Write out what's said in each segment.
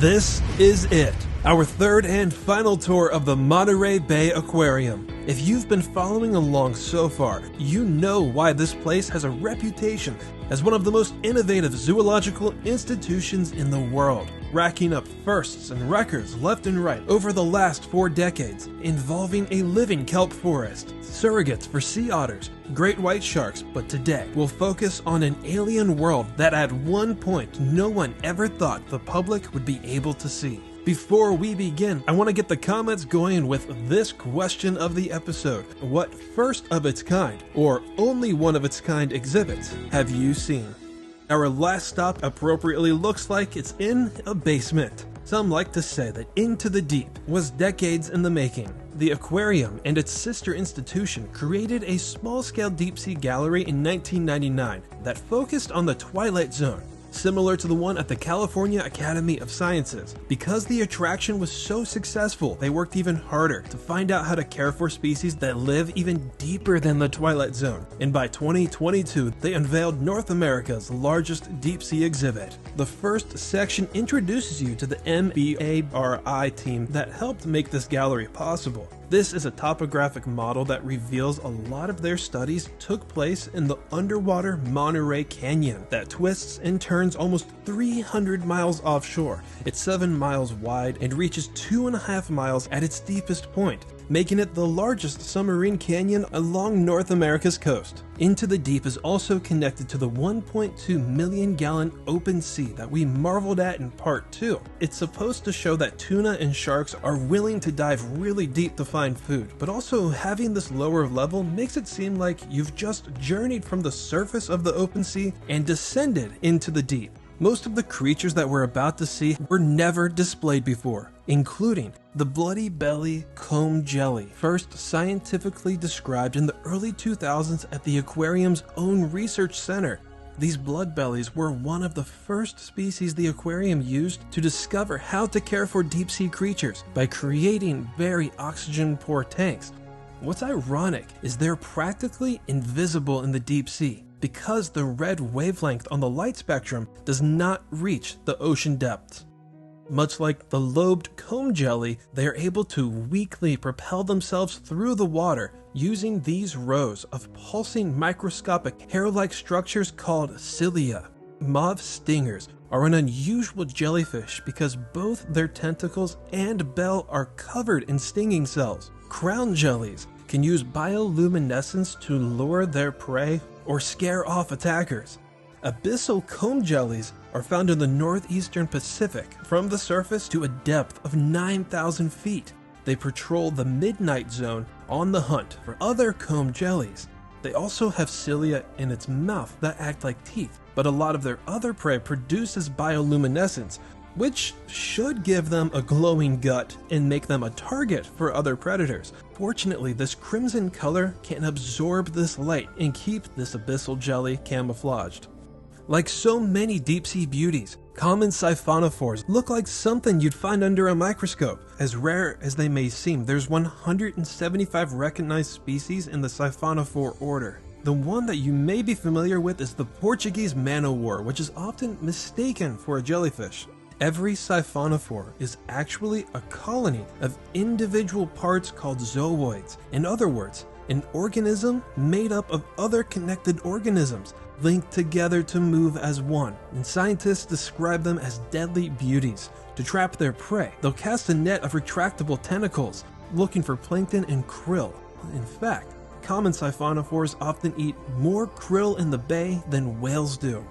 This is it, our third and final tour of the Monterey Bay Aquarium. If you've been following along so far, you know why this place has a reputation as one of the most innovative zoological institutions in the world, racking up firsts and records left and right over the last 4 decades, involving a living kelp forest, surrogates for sea otters, great white sharks, but today we'll focus on an alien world that at one point no one ever thought the public would be able to see. Before we begin, I want to get the comments going with this question of the episode. What first of its kind, or only one of its kind exhibits have you seen? Our last stop appropriately looks like it's in a basement. Some like to say that Into the Deep was decades in the making. The Aquarium and its sister institution created a small-scale deep-sea gallery in 1999 that focused on the Twilight Zone, similar to the one at the California Academy of Sciences. Because the attraction was so successful, they worked even harder to find out how to care for species that live even deeper than the Twilight Zone. And by 2022, they unveiled North America's largest deep-sea exhibit. The first section introduces you to the MBARI team that helped make this gallery possible. This is a topographic model that reveals a lot of their studies took place in the underwater Monterey Canyon that twists and turns almost 300 miles offshore. It's 7 miles wide and reaches 2.5 miles at its deepest point, making it the largest submarine canyon along North America's coast. Into the Deep is also connected to the 1.2 million gallon open sea that we marveled at in part 2. It's supposed to show that tuna and sharks are willing to dive really deep to find food, but also having this lower level makes it seem like you've just journeyed from the surface of the open sea and descended into the deep. Most of the creatures that we're about to see were never displayed before, including the bloody belly comb jelly, first scientifically described in the early 2000s at the aquarium's own research center. These blood bellies were one of the first species the aquarium used to discover how to care for deep-sea creatures by creating very oxygen-poor tanks. What's ironic is they're practically invisible in the deep sea, because the red wavelength on the light spectrum does not reach the ocean depths. Much like the lobed comb jelly, they are able to weakly propel themselves through the water using these rows of pulsing microscopic hair-like structures called cilia. Mauve stingers are an unusual jellyfish because both their tentacles and bell are covered in stinging cells. Crown jellies can use bioluminescence to lure their prey or scare off attackers. Abyssal comb jellies are found in the northeastern Pacific from the surface to a depth of 9,000 feet. They patrol the midnight zone on the hunt for other comb jellies. They also have cilia in its mouth that act like teeth, but a lot of their other prey produces bioluminescence, which should give them a glowing gut and make them a target for other predators. Fortunately, this crimson color can absorb this light and keep this abyssal jelly camouflaged. Like so many deep-sea beauties, common siphonophores look like something you'd find under a microscope. As rare as they may seem, there's 175 recognized species in the siphonophore order. The one that you may be familiar with is the Portuguese man-o'-war, which is often mistaken for a jellyfish. Every siphonophore is actually a colony of individual parts called zooids. In other words, an organism made up of other connected organisms linked together to move as one, and scientists describe them as deadly beauties. To trap their prey, they'll cast a net of retractable tentacles, looking for plankton and krill. In fact, common siphonophores often eat more krill in the bay than whales do.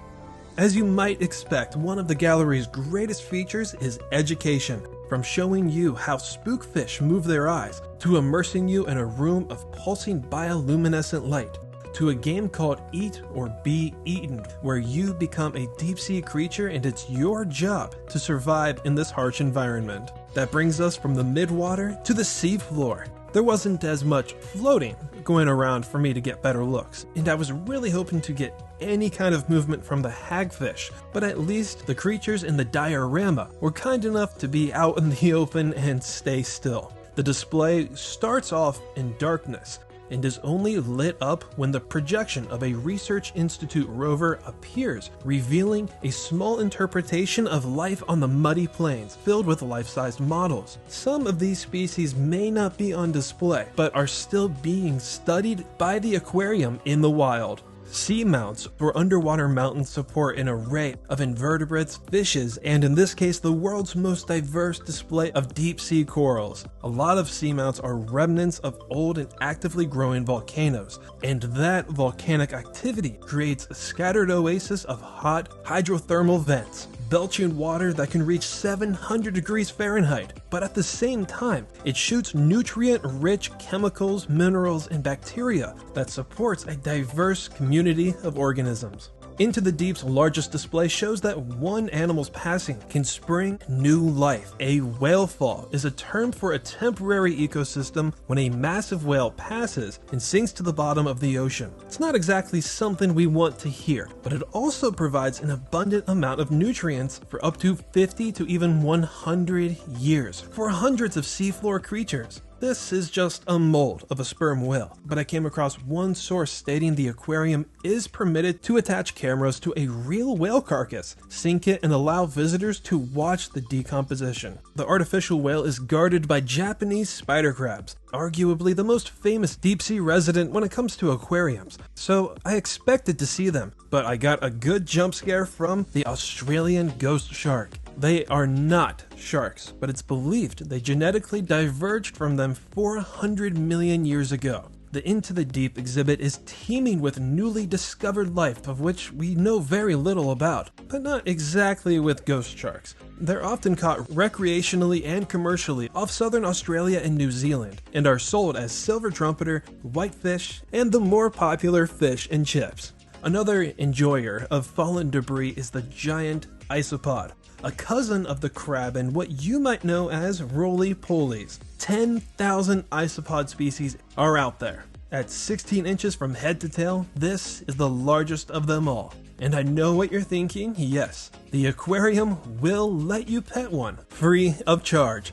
As you might expect, one of the gallery's greatest features is education. From showing you how spookfish move their eyes, to immersing you in a room of pulsing bioluminescent light, to a game called Eat or Be Eaten, where you become a deep-sea creature and it's your job to survive in this harsh environment. That brings us from the midwater to the seafloor. There wasn't as much floating going around for me to get better looks, and I was really hoping to get any kind of movement from the hagfish, but at least the creatures in the diorama were kind enough to be out in the open and stay still. The display starts off in darkness, and is only lit up when the projection of a Research Institute rover appears, revealing a small interpretation of life on the muddy plains filled with life-sized models. Some of these species may not be on display, but are still being studied by the aquarium in the wild. Seamounts for underwater mountains support an array of invertebrates, fishes, and in this case the world's most diverse display of deep-sea corals. A lot of seamounts are remnants of old and actively growing volcanoes, and that volcanic activity creates a scattered oasis of hot hydrothermal vents, belching water that can reach 700 degrees Fahrenheit, but at the same time, it shoots nutrient-rich chemicals, minerals, and bacteria that supports a diverse community of organisms. Into the Deep's largest display shows that one animal's passing can spring new life. A whale fall is a term for a temporary ecosystem when a massive whale passes and sinks to the bottom of the ocean. It's not exactly something we want to hear, but it also provides an abundant amount of nutrients for up to 50 to even 100 years for hundreds of seafloor creatures. This is just a mold of a sperm whale, but I came across one source stating the aquarium is permitted to attach cameras to a real whale carcass, sink it, and allow visitors to watch the decomposition. The artificial whale is guarded by Japanese spider crabs, arguably the most famous deep-sea resident when it comes to aquariums, so I expected to see them, but I got a good jump scare from the Australian ghost shark. They are not sharks, but it's believed they genetically diverged from them 400 million years ago. The Into the Deep exhibit is teeming with newly discovered life of which we know very little about, but not exactly with ghost sharks. They're often caught recreationally and commercially off southern Australia and New Zealand, and are sold as silver trumpeter, whitefish, and the more popular fish and chips. Another enjoyer of fallen debris is the giant isopod, a cousin of the crab and what you might know as roly-polies. 10,000 isopod species are out there. At 16 inches from head to tail, this is the largest of them all. And I know what you're thinking, yes, the aquarium will let you pet one, free of charge.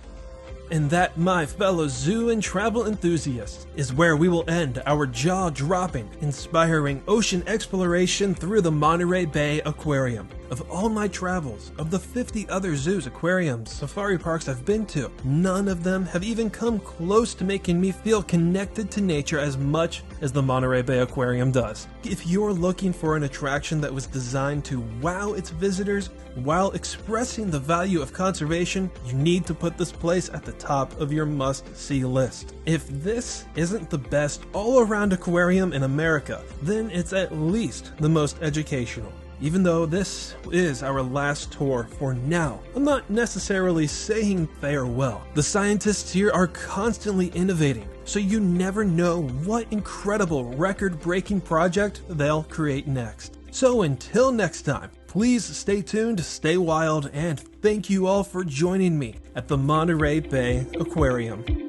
And that, my fellow zoo and travel enthusiasts, is where we will end our jaw-dropping, inspiring ocean exploration through the Monterey Bay Aquarium. Of all my travels, of the 50 other zoos, aquariums, safari parks I've been to, none of them have even come close to making me feel connected to nature as much as the Monterey Bay Aquarium does. If you're looking for an attraction that was designed to wow its visitors while expressing the value of conservation, you need to put this place at the top of your must-see list. If this isn't the best all-around aquarium in America, then it's at least the most educational. Even though this is our last tour for now, I'm not necessarily saying farewell. The scientists here are constantly innovating, so you never know what incredible record-breaking project they'll create next. So until next time, please stay tuned, stay wild, and thank you all for joining me at the Monterey Bay Aquarium.